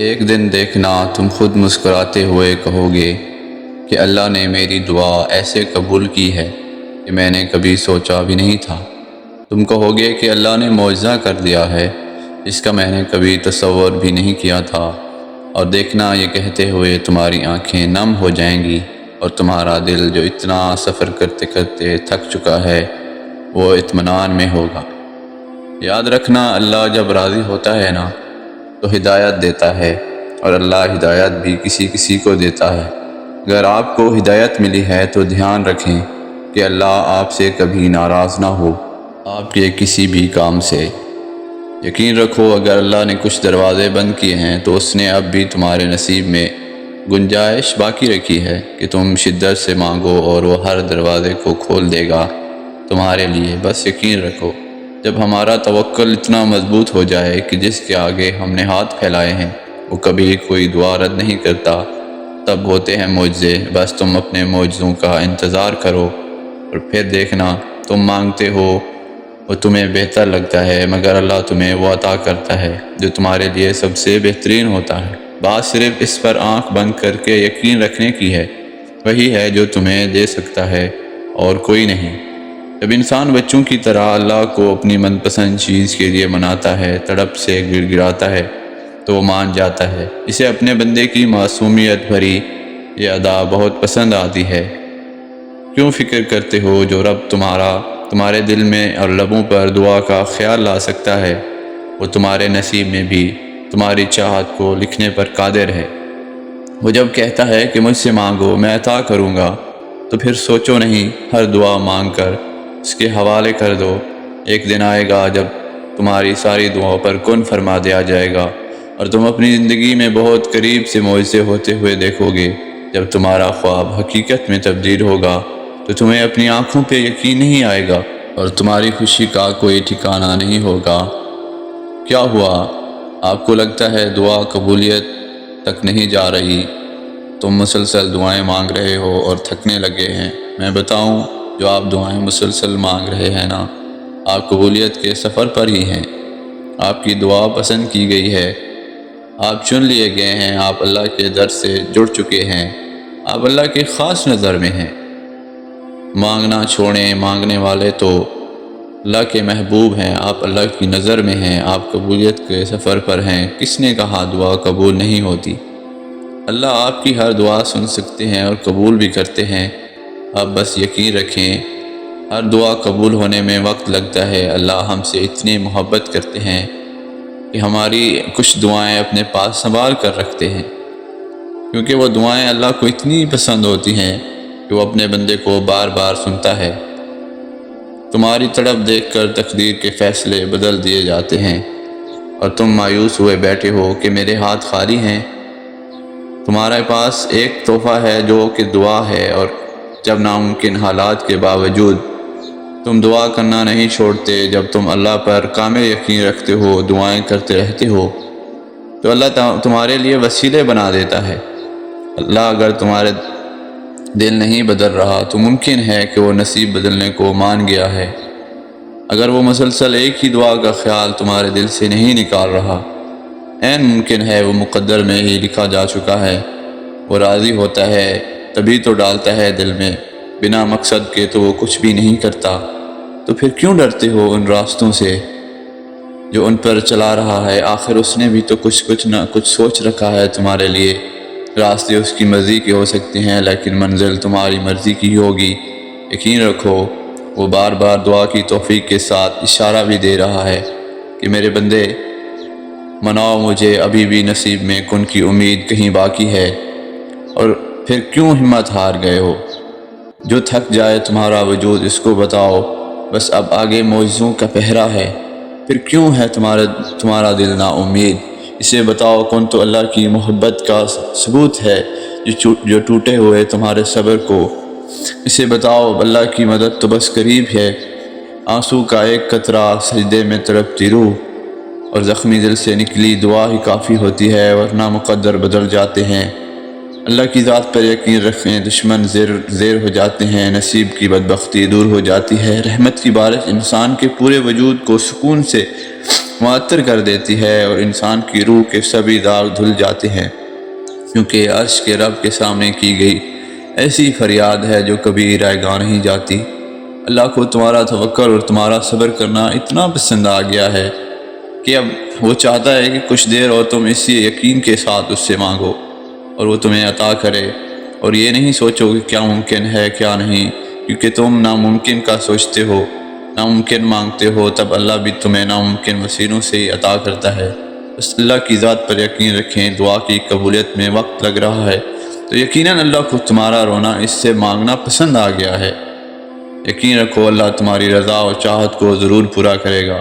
ایک دن دیکھنا تم خود مسکراتے ہوئے کہو گے کہ اللہ نے میری دعا ایسے قبول کی ہے کہ میں نے کبھی سوچا بھی نہیں تھا۔ تم کہو گے کہ اللہ نے معجزہ کر دیا ہے جس کا میں نے کبھی تصور بھی نہیں کیا تھا، اور دیکھنا یہ کہتے ہوئے تمہاری آنکھیں نم ہو جائیں گی اور تمہارا دل جو اتنا سفر کرتے کرتے تھک چکا ہے وہ اطمینان میں ہوگا۔ یاد رکھنا، اللہ جب راضی ہوتا ہے نا تو ہدایت دیتا ہے، اور اللہ ہدایت بھی کسی کسی کو دیتا ہے۔ اگر آپ کو ہدایت ملی ہے تو دھیان رکھیں کہ اللہ آپ سے کبھی ناراض نہ ہو آپ کے کسی بھی کام سے۔ یقین رکھو، اگر اللہ نے کچھ دروازے بند کیے ہیں تو اس نے اب بھی تمہارے نصیب میں گنجائش باقی رکھی ہے کہ تم شدت سے مانگو اور وہ ہر دروازے کو کھول دے گا تمہارے لیے۔ بس یقین رکھو، جب ہمارا توکل اتنا مضبوط ہو جائے کہ جس کے آگے ہم نے ہاتھ پھیلائے ہیں وہ کبھی کوئی دعا رد نہیں کرتا، تب ہوتے ہیں معجزے۔ بس تم اپنے معجزوں کا انتظار کرو اور پھر دیکھنا، تم مانگتے ہو وہ تمہیں بہتر لگتا ہے، مگر اللہ تمہیں وہ عطا کرتا ہے جو تمہارے لیے سب سے بہترین ہوتا ہے۔ بات صرف اس پر آنکھ بند کر کے یقین رکھنے کی ہے، وہی ہے جو تمہیں دے سکتا ہے اور کوئی نہیں۔ جب انسان بچوں کی طرح اللہ کو اپنی من پسند چیز کے لیے مناتا ہے، تڑپ سے گڑ گڑاتا ہے تو وہ مان جاتا ہے۔ اسے اپنے بندے کی معصومیت بھری یہ ادا بہت پسند آتی ہے۔ کیوں فکر کرتے ہو جو رب تمہارے دل میں اور لبوں پر دعا کا خیال لا سکتا ہے، وہ تمہارے نصیب میں بھی تمہاری چاہت کو لکھنے پر قادر ہے۔ وہ جب کہتا ہے کہ مجھ سے مانگو میں عطا کروں گا، تو پھر سوچو نہیں، ہر دعا مانگ کر اس کے حوالے کر دو۔ ایک دن آئے گا جب تمہاری ساری دعاؤں پر کن فرما دیا جائے گا، اور تم اپنی زندگی میں بہت قریب سے معجزے ہوتے ہوئے دیکھو گے۔ جب تمہارا خواب حقیقت میں تبدیل ہوگا تو تمہیں اپنی آنکھوں پہ یقین نہیں آئے گا اور تمہاری خوشی کا کوئی ٹھکانہ نہیں ہوگا۔ کیا ہوا؟ آپ کو لگتا ہے دعا قبولیت تک نہیں جا رہی؟ تم مسلسل دعائیں مانگ رہے ہو اور تھکنے لگے ہیں۔ میں بتاؤں، جو آپ دعائیں مسلسل مانگ رہے ہیں نا، آپ قبولیت کے سفر پر ہی ہیں۔ آپ کی دعا پسند کی گئی ہے، آپ چن لیے گئے ہیں، آپ اللہ کے در سے جڑ چکے ہیں، آپ اللہ کے خاص نظر میں ہیں۔ مانگنا چھوڑیں، مانگنے والے تو اللہ کے محبوب ہیں، آپ اللہ کی نظر میں ہیں، آپ قبولیت کے سفر پر ہیں۔ کس نے کہا دعا قبول نہیں ہوتی؟ اللہ آپ کی ہر دعا سن سکتے ہیں اور قبول بھی کرتے ہیں۔ آپ بس یقین رکھیں، ہر دعا قبول ہونے میں وقت لگتا ہے۔ اللہ ہم سے اتنی محبت کرتے ہیں کہ ہماری کچھ دعائیں اپنے پاس سنبھال کر رکھتے ہیں، کیونکہ وہ دعائیں اللہ کو اتنی پسند ہوتی ہیں کہ وہ اپنے بندے کو بار بار سنتا ہے۔ تمہاری تڑپ دیکھ کر تقدیر کے فیصلے بدل دیے جاتے ہیں، اور تم مایوس ہوئے بیٹھے ہو کہ میرے ہاتھ خالی ہیں۔ تمہارے پاس ایک تحفہ ہے جو کہ دعا ہے، اور جب ناممکن حالات کے باوجود تم دعا کرنا نہیں چھوڑتے، جب تم اللہ پر کامل یقین رکھتے ہو، دعائیں کرتے رہتے ہو، تو اللہ تمہارے لیے وسیلے بنا دیتا ہے۔ اللہ اگر تمہارے دل نہیں بدل رہا تو ممکن ہے کہ وہ نصیب بدلنے کو مان گیا ہے۔ اگر وہ مسلسل ایک ہی دعا کا خیال تمہارے دل سے نہیں نکال رہا، عین ممکن ہے وہ مقدر میں ہی لکھا جا چکا ہے۔ وہ راضی ہوتا ہے تبھی تو ڈالتا ہے دل میں، بنا مقصد کے تو وہ کچھ بھی نہیں کرتا۔ تو پھر کیوں ڈرتے ہو ان راستوں سے جو ان پر چلا رہا ہے؟ آخر اس نے بھی تو کچھ نہ کچھ سوچ رکھا ہے تمہارے لیے۔ راستے اس کی مرضی کے ہو سکتے ہیں، لیکن منزل تمہاری مرضی کی ہوگی۔ یقین رکھو، وہ بار بار دعا کی توفیق کے ساتھ اشارہ بھی دے رہا ہے کہ میرے بندے، مناؤ مجھے، ابھی بھی نصیب میں کن کی امید کہیں باقی ہے۔ اور پھر کیوں ہمت ہار گئے ہو؟ جو تھک جائے تمہارا وجود اس کو بتاؤ، بس اب آگے معجزوں کا پہرا ہے۔ پھر کیوں ہے تمہارا دل نا امید؟ اسے بتاؤ، کون تو اللہ کی محبت کا ثبوت ہے جو ٹوٹے ہوئے تمہارے صبر کو۔ اسے بتاؤ، اللہ کی مدد تو بس قریب ہے۔ آنسو کا ایک قطرہ، سجدے میں تڑپتی روح اور زخمی دل سے نکلی دعا ہی کافی ہوتی ہے، ورنہ مقدر بدل جاتے ہیں۔ اللہ کی ذات پر یقین رکھیں، دشمن زیر ہو جاتے ہیں، نصیب کی بدبختی دور ہو جاتی ہے، رحمت کی بارش انسان کے پورے وجود کو سکون سے معطر کر دیتی ہے اور انسان کی روح کے سبھی داغ دھل جاتے ہیں، کیونکہ عرش کے رب کے سامنے کی گئی ایسی فریاد ہے جو کبھی رائے گاہ نہیں جاتی۔ اللہ کو تمہارا توکل اور تمہارا صبر کرنا اتنا پسند آ گیا ہے کہ اب وہ چاہتا ہے کہ کچھ دیر اور تم اسی یقین کے ساتھ اس سے مانگو اور وہ تمہیں عطا کرے، اور یہ نہیں سوچو کہ کیا ممکن ہے کیا نہیں، کیونکہ تم ناممکن کا سوچتے ہو، ناممکن مانگتے ہو، تب اللہ بھی تمہیں ناممکن وسیلوں سے ہی عطا کرتا ہے۔ بس اللہ کی ذات پر یقین رکھیں، دعا کی قبولیت میں وقت لگ رہا ہے تو یقیناً اللہ کو تمہارا رونا اس سے مانگنا پسند آ گیا ہے۔ یقین رکھو اللہ تمہاری رضا اور چاہت کو ضرور پورا کرے گا۔